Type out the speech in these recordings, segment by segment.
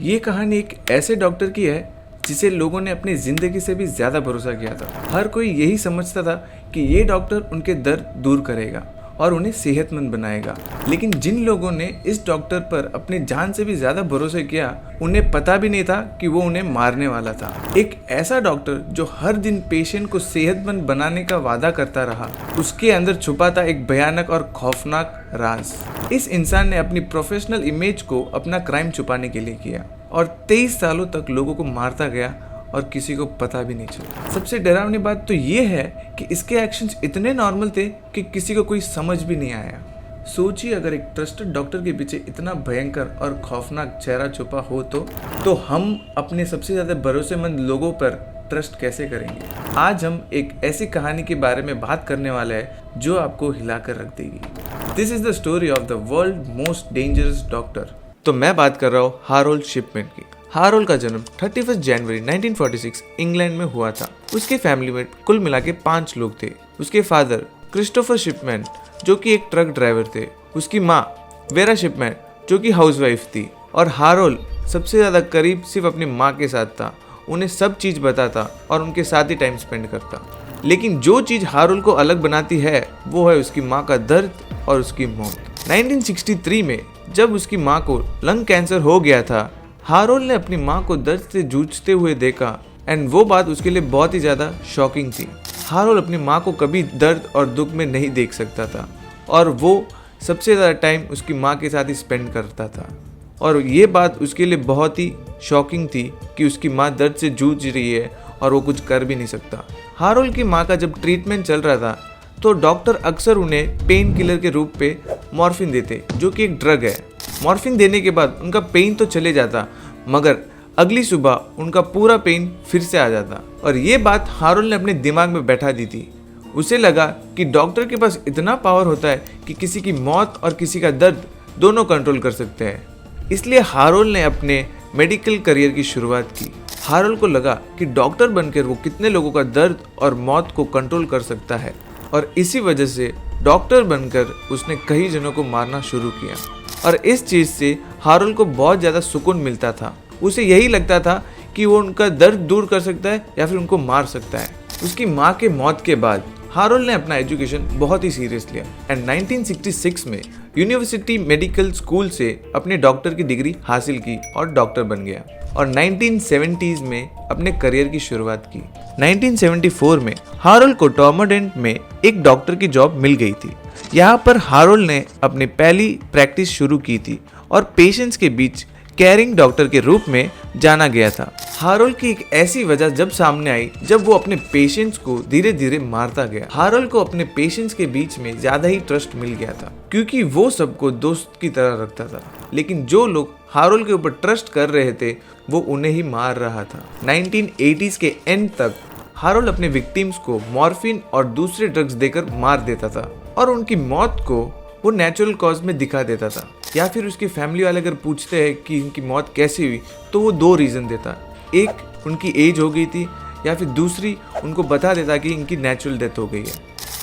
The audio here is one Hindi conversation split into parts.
ये कहानी एक ऐसे डॉक्टर की है जिसे लोगों ने अपनी ज़िंदगी से भी ज़्यादा भरोसा किया था। हर कोई यही समझता था कि ये डॉक्टर उनके दर्द दूर करेगा और उन्हें सेहतमंद बनाएगा। लेकिन जिन लोगों ने इस डॉक्टर पर अपनी जान से भी ज़्यादा भरोसा किया, उन्हें पता भी नहीं था कि वो उन्हें मारने वाला था। एक ऐसा डॉक्टर जो हर दिन पेशेंट को सेहतमंद बनाने का वादा करता रहा, उसके अंदर छुपा था एक भयानक और खौफनाक राज। इस इंसान ने अपनी प्रोफेशनल इमेज को अपना क्राइम छुपाने के लिए किया और 23 सालों तक लोगों को मारता गया और किसी को पता भी नहीं चला। सबसे डरावनी बात तो ये है कि इसके एक्शंस इतने नॉर्मल थे कि किसी को कोई समझ भी नहीं आया। सोचिए, अगर एक ट्रस्टेड डॉक्टर के पीछे इतना भयंकर और खौफनाक चेहरा छुपा हो तो हम अपने सबसे ज़्यादा भरोसेमंद लोगों पर ट्रस्ट कैसे करेंगे। आज हम एक ऐसी कहानी के बारे में बात करने वाले हैं जो आपको हिलाकर रख देगी। This is the story of the world most dangerous doctor. तो मैं बात कर रहा हूँ हारोल्ड शिपमैन की। हारोल्ड का जन्म 31 जनवरी 1946 इंग्लैंड में हुआ था। उसके फैमिली में कुल मिला के 5 लोग थे। उसके फादर क्रिस्टोफर शिपमैन जो कि एक ट्रक ड्राइवर थे, उसकी माँ वेरा शिपमैन जो कि हाउसवाइफ थी, और हारोल्ड सबसे ज़्यादा करीब सिर्फ अपनी माँ के साथ था। उन्हें सब चीज़ बताता और उनके साथ ही टाइम स्पेंड करता। लेकिन जो चीज़ हारोल्ड को अलग बनाती है वो है उसकी माँ का दर्द और उसकी मौत। 1963 में जब उसकी माँ को लंग कैंसर हो गया था, हारोल्ड ने अपनी माँ को दर्द से जूझते हुए देखा एंड वो बात उसके लिए बहुत ही ज़्यादा शॉकिंग थी। हारोल्ड अपनी माँ को कभी दर्द और दुख में नहीं देख सकता था और वो सबसे ज़्यादा टाइम उसकी माँ के साथ ही स्पेंड करता था, और ये बात उसके लिए बहुत ही शॉकिंग थी कि उसकी माँ दर्द से जूझ रही है और वो कुछ कर भी नहीं सकता। हारोल्ड की माँ का जब ट्रीटमेंट चल रहा था तो डॉक्टर अक्सर उन्हें पेन किलर के रूप पे मॉर्फिन देते, जो कि एक ड्रग है। मॉर्फिन देने के बाद उनका पेन तो चले जाता, मगर अगली सुबह उनका पूरा पेन फिर से आ जाता, और ये बात हारोल्ड ने अपने दिमाग में बैठा दी थी। उसे लगा कि डॉक्टर के पास इतना पावर होता है कि किसी की मौत और किसी का दर्द दोनों कंट्रोल कर सकते हैं। इसलिए हारोल्ड ने अपने मेडिकल करियर की शुरुआत की। हारोल्ड को लगा कि डॉक्टर बनकर वो कितने लोगों का दर्द और मौत को कंट्रोल कर सकता है, और इसी वजह से डॉक्टर बनकर उसने कई जनों को मारना शुरू किया। और इस चीज़ से हारोल्ड को बहुत ज़्यादा सुकून मिलता था। उसे यही लगता था कि वो उनका दर्द दूर कर सकता है या फिर उनको मार सकता है। उसकी माँ के मौत के बाद हारोल्ड ने अपना एजुकेशन बहुत ही सीरियस लिया एंड 1966 में यूनिवर्सिटी मेडिकल स्कूल से अपने डॉक्टर की डिग्री हासिल की और डॉक्टर बन गया, और 1970s में अपने करियर की शुरुआत की। 1974 में हारोल्ड को टॉर्मोडेंट में एक डॉक्टर की जॉब मिल गई थी। यहाँ पर हारोल्ड ने अपनी पहली प्रैक्टिस शुरू की थी और पेशेंट्स के बीच केयरिंग डॉक्टर के रूप में जाना गया था। हारोल्ड की एक ऐसी वजह जब सामने आई जब वो अपने पेशेंट्स को धीरे धीरे मारता गया। हारोल्ड को अपने पेशेंट्स के बीच में ज्यादा ही ट्रस्ट मिल गया था क्योंकि वो सबको दोस्त की तरह रखता था, लेकिन जो लोग हारोल्ड के ऊपर ट्रस्ट कर रहे थे वो उन्हें ही मार रहा था। 1980s के एंड तक हारोल्ड अपने विक्टिम्स को मॉर्फिन और दूसरे ड्रग्स देकर मार देता था, और उनकी मौत को वो नेचुरल कॉज में दिखा देता था। या फिर उसकी फैमिली वाले अगर पूछते हैं कि इनकी मौत कैसे हुई तो वो 2 रीज़न देता। एक, उनकी एज हो गई थी, या फिर दूसरी, उनको बता देता कि इनकी नेचुरल डेथ हो गई है।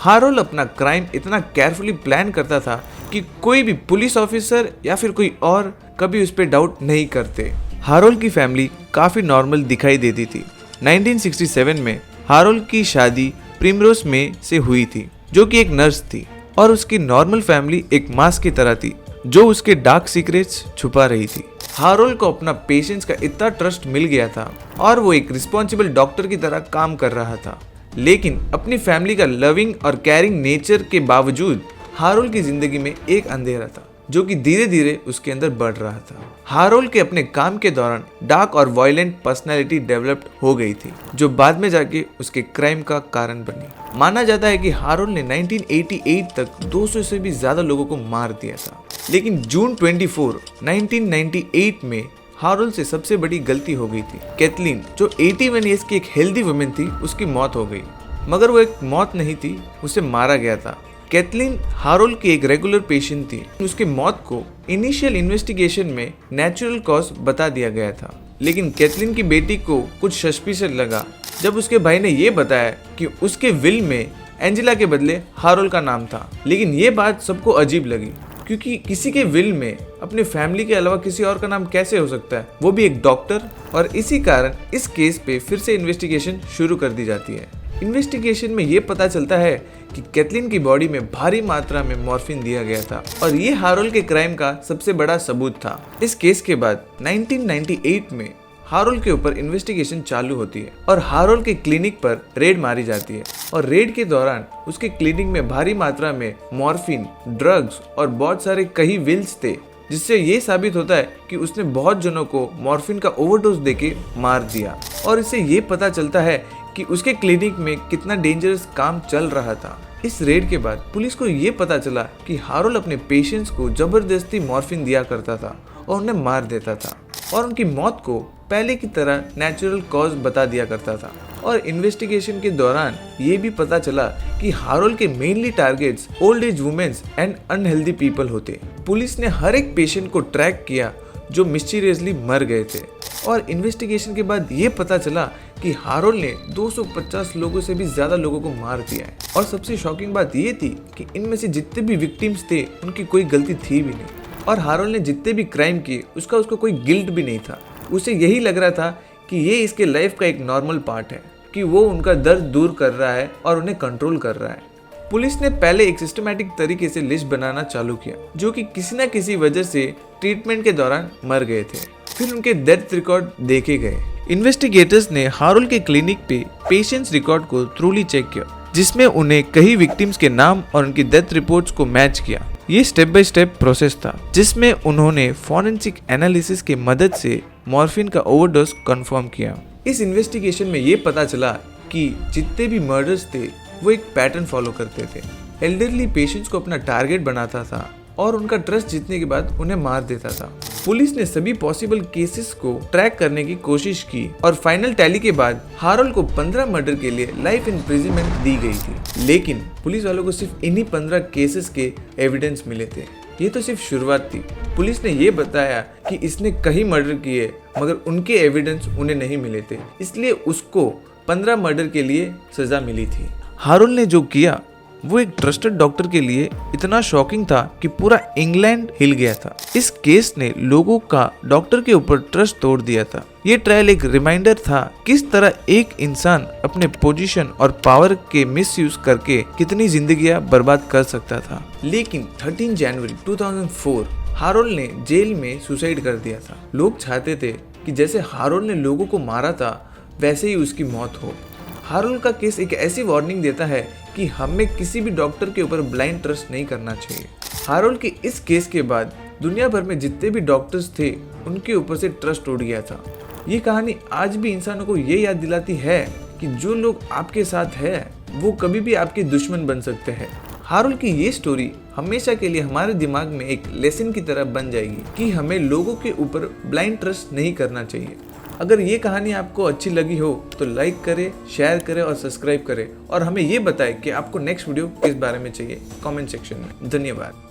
हारोल्ड अपना क्राइम इतना केयरफुली प्लान करता था कि कोई भी पुलिस ऑफिसर या फिर कोई और कभी उस पर डाउट नहीं करते। हारोल्ड की फैमिली काफ़ी नॉर्मल दिखाई देती थी। 1967 में हारोल्ड की शादी प्रिमरोज में से हुई थी जो कि एक नर्स थी, और उसकी नॉर्मल फैमिली एक मास्क की तरह थी जो उसके डार्क सीक्रेट्स छुपा रही थी। हारोल्ड को अपना पेशेंट्स का इतना ट्रस्ट मिल गया था और वो एक रिस्पॉन्सिबल डॉक्टर की तरह काम कर रहा था, लेकिन अपनी फैमिली का लविंग और केयरिंग नेचर के बावजूद हारोल्ड की जिंदगी में एक अंधेरा था जो कि धीरे धीरे उसके अंदर बढ़ रहा था। हारोल्ड के अपने काम के दौरान डार्क और वायलेंट पर्सनैलिटी डेवलप हो गई थी जो बाद में जाके उसके क्राइम का कारण बनी। माना जाता है कि हारोल्ड ने 1988 तक 200 से भी ज्यादा लोगों को मार दिया था, लेकिन जून 24, 1998 में हारोल्ड से सबसे बड़ी गलती हो गई थी। कैथलीन जो 81 ईयर्स की एक हेल्दी वुमेन थी, उसकी मौत हो गई, मगर वो एक मौत नहीं थी, उसे मारा गया था। कैथलीन हारोल्ड की एक रेगुलर पेशेंट थी। उसकी मौत को इनिशियल इन्वेस्टिगेशन में नेचुरल कॉज बता दिया गया था, लेकिन कैथलीन की बेटी को कुछ सस्पिशियस लगा जब उसके भाई ने ये बताया कि उसके विल में एंजेला के बदले हारोल्ड का नाम था। लेकिन ये बात सबको अजीब लगी क्योंकि किसी के विल में अपनी फैमिली के अलावा किसी और का नाम कैसे हो सकता है, वो भी एक डॉक्टर। और इसी कारण इस केस पे फिर से इन्वेस्टिगेशन शुरू कर दी जाती है। इन्वेस्टिगेशन में ये पता चलता है कि कैथलीन की बॉडी में भारी मात्रा में मॉर्फिन दिया गया था और ये हारोल्ड के क्राइम का सबसे बड़ा सबूत था। इस केस के बाद 1998 में हारोल्ड के ऊपर इन्वेस्टिगेशन चालू होती है और हारोल्ड के क्लिनिक पर रेड मारी जाती है और रेड के दौरान उसके क्लिनिक में भारी मात्रा में मॉर्फिन, ड्रग्स और बहुत सारे कई विल्स थे, जिससे ये साबित होता है कि उसने बहुत जनों को मॉर्फिन का ओवरडोज देके मार दिया। और इससे ये पता चलता है कि उसके क्लिनिक में कितना डेंजरस काम चल रहा था। इस रेड के बाद पुलिस को ये पता चला कि हारोल्ड अपने पेशेंट्स को जबरदस्ती मॉर्फिन दिया करता था और उन्हें मार देता था और उनकी मौत को पहले की तरह नेचुरल कॉज बता दिया करता था। और इन्वेस्टिगेशन के दौरान ये भी पता चला कि हारोल्ड के mainly targets old age womens and unhealthy people होते। पुलिस ने हर एक पेशेंट को ट्रैक किया जो मिस्टीरियसली मर गए थे और इन्वेस्टिगेशन के बाद ये पता चला कि हारोल्ड ने 250 लोगों से भी ज्यादा लोगों को मार दिया है। और सबसे शॉकिंग बात ये थी कि इनमें से जितने भी विक्टिम्स थे उनकी कोई गलती थी भी नहीं और हारोल्ड ने जितने भी क्राइम किए उसको कोई गिल्ट भी नहीं था। उसे यही लग रहा था कि ये इसके लाइफ का एक नॉर्मल पार्ट है कि वो उनका दर्द दूर कर रहा है और उन्हें कंट्रोल कर रहा है। पुलिस ने पहले एक सिस्टमैटिक तरीके से लिस्ट बनाना चालू किया जो कि किसी न किसी वजह से ट्रीटमेंट के दौरान मर गए थे। फिर उनके डेथ रिकॉर्ड देखे गए। इन्वेस्टिगेटर्स ने हारोल्ड के क्लिनिक पे पेशेंट्स रिकॉर्ड को थ्रूली चेक किया, जिसमें उन्हें कई विक्टिम्स के नाम और उनकी डेथ रिपोर्ट्स को मैच किया। ये स्टेप बाय स्टेप प्रोसेस था जिसमें उन्होंने फॉरेंसिक एनालिसिस की मदद से मॉर्फिन का ओवरडोज कंफर्म किया। इस इन्वेस्टिगेशन में ये पता चला कि जितने भी मर्डर्स थे वो एक पैटर्न फॉलो करते थे। एल्डरली पेशेंट्स को अपना टारगेट बनाता था और उनका ट्रस्ट जीतने के बाद उन्हें मार देता था। पुलिस ने सभी पॉसिबल केसेस को ट्रैक करने की कोशिश की और फाइनल टैली के बाद हारोल्ड को 15 मर्डर के लिए लाइफ इम्प्रिजनमेंट दी गई थी। लेकिन पुलिस वालों को सिर्फ इन्हीं 15 केसेस के एविडेंस मिले थे। ये तो सिर्फ शुरुआत थी। पुलिस ने ये बताया कि इसने कई मर्डर किए मगर उनके एविडेंस उन्हें नहीं मिले थे, इसलिए उसको 15 मर्डर के लिए सजा मिली थी। हारोल्ड ने जो किया वो एक ट्रस्टेड डॉक्टर के लिए इतना शॉकिंग था कि पूरा इंग्लैंड हिल गया था। इस केस ने लोगों का डॉक्टर के ऊपर ट्रस्ट तोड़ दिया था। ये ट्रायल एक रिमाइंडर था किस तरह एक इंसान अपने पोजीशन और पावर के मिसयूज करके कितनी जिंदगियां बर्बाद कर सकता था। लेकिन 13 जनवरी 2004 हारोल्ड ने जेल में सुसाइड कर दिया था। लोग चाहते थे कि जैसे हारोल्ड ने लोगों को मारा था वैसे ही उसकी मौत हो। हारोल्ड का केस एक ऐसी वार्निंग देता है कि हमें किसी भी डॉक्टर के ऊपर ब्लाइंड ट्रस्ट नहीं करना चाहिए। हारोल्ड के इस केस के बाद दुनिया भर में जितने भी डॉक्टर्स थे उनके ऊपर से ट्रस्ट उड़ गया था। ये कहानी आज भी इंसानों को ये याद दिलाती है कि जो लोग आपके साथ है वो कभी भी आपके दुश्मन बन सकते हैं। हारोल्ड की ये स्टोरी हमेशा के लिए हमारे दिमाग में एक लेसन की तरह बन जाएगी कि हमें लोगों के ऊपर ब्लाइंड ट्रस्ट नहीं करना चाहिए। अगर ये कहानी आपको अच्छी लगी हो तो लाइक करें, शेयर करें और सब्सक्राइब करें और हमें ये बताएं कि आपको नेक्स्ट वीडियो किस बारे में चाहिए कमेंट सेक्शन में। धन्यवाद।